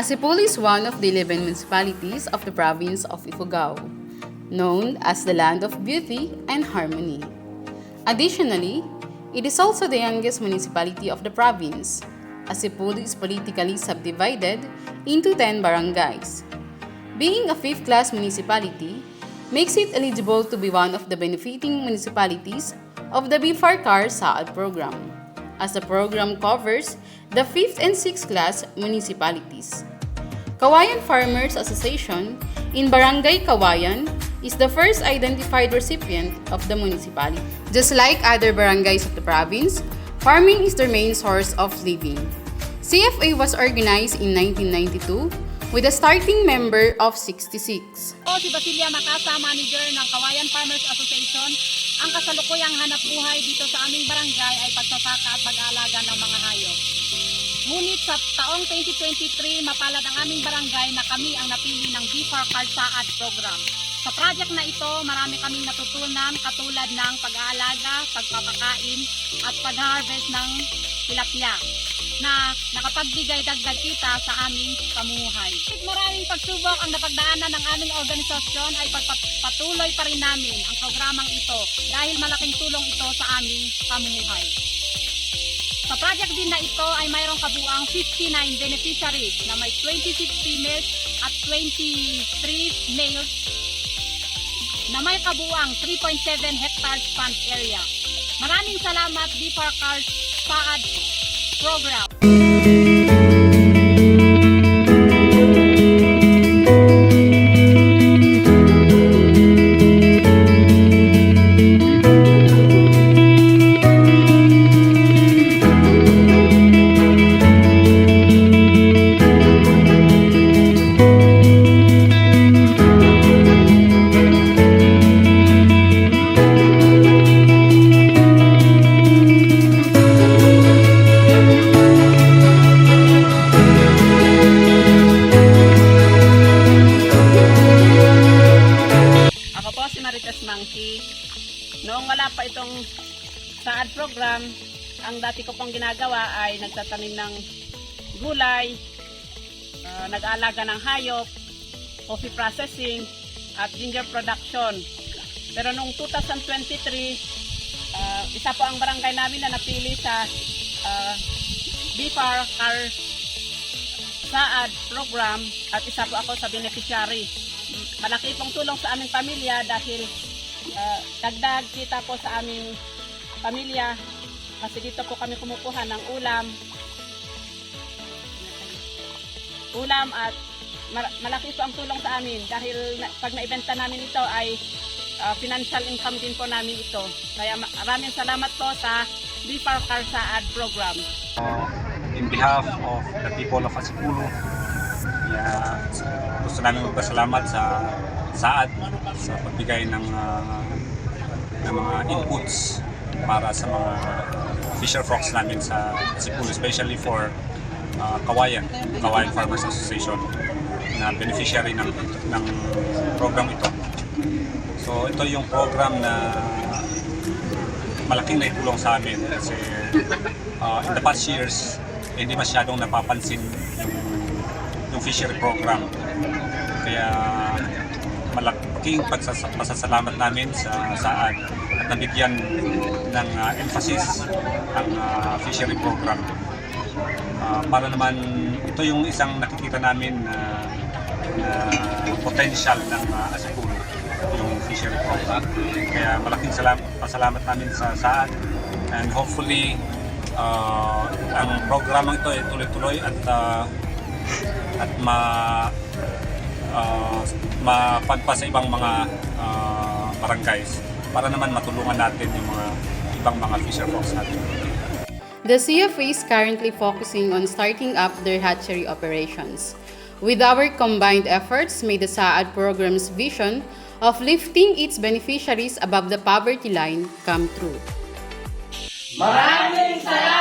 Asipul is one of the 11 municipalities of the province of Ifugao, known as the Land of Beauty and Harmony. Additionally, it is also the youngest municipality of the province. Asipul is politically subdivided into 10 barangays. Being a fifth-class municipality makes it eligible to be one of the benefiting municipalities of the BFAR-CAR Saad program, as the program covers the 5th and 6th class municipalities. Kawayan Farmers Association in Barangay Kawayan is the first identified recipient of the municipality. Just like other barangays of the province, farming is their main source of living. CFA was organized in 1992 with a starting member of 66. Si Basilia Macasa, manager ng Kawayan Farmers Association. Ang kasalukuyang hanap buhay dito sa aming barangay ay pagsasaka at pag-aalaga ng mga hayop. Ngunit sa taong 2023, mapalad ang aming barangay na kami ang napili ng BFAR-CAR Saad program. Sa project na ito, marami kaming natutunan katulad ng pag-aalaga, pagpapakain at pag-harvest ng tilapia na nakapagbigay dagdag kita sa aming pamumuhay. Maraming pagsubok ang napagdaanan ng aming organisasyon ay pagpatuloy pa rin namin ang programang ito dahil malaking tulong ito sa aming pamumuhay. Sa project din na ito ay mayroong kabuang 59 beneficiaries na may 26 females at 23 males na may kabuang 3.7 hectares farm area. Maraming salamat BFAR-CAR Saad program. Noong wala pa itong Saad program, ang dati ko pong ginagawa ay nagtatanim ng gulay, nag-aalaga ng hayop, coffee processing, at ginger production. Pero noong 2023, isa po ang barangay namin na napili sa BFAR-CAR Saad program at isa po ako sa beneficiary. Malaki pong tulong sa aming pamilya dahil dagdag kita po sa aming pamilya kasi dito po kami kumukuha ng ulam at malaki po ang tulong sa amin dahil pag naibenta namin ito ay financial income din po namin ito. Kaya maraming salamat po sa BFAR-CAR Saad program. In behalf of the people of Asipul, gusto namin magpasalamat sa Saad sa pagbigay ng mga inputs para sa mga fisher folks namin sa Asipul, especially for Kawayan Farmers Association na beneficiary ng program ito. So ito yung program na malaking naitulong sa amin kasi in the past years hindi masyadong napapansin yung fishery program. Kaya malaking pasasalamat namin sa Saad at nabigyan ng emphasis ang fishery program. Para naman ito yung isang nakikita namin na potential ng Asipul, yung fishery program. Kaya malaking pasalamat namin sa Saad and hopefully ang programang ito ay tuloy-tuloy at mapanpa sa ibang mga barangays para naman matulungan natin yung mga ibang mga fisher folks natin. The CFA is currently focusing on starting up their hatchery operations. With our combined efforts, may the Saad program's vision of lifting its beneficiaries above the poverty line come true. Maraming salamat!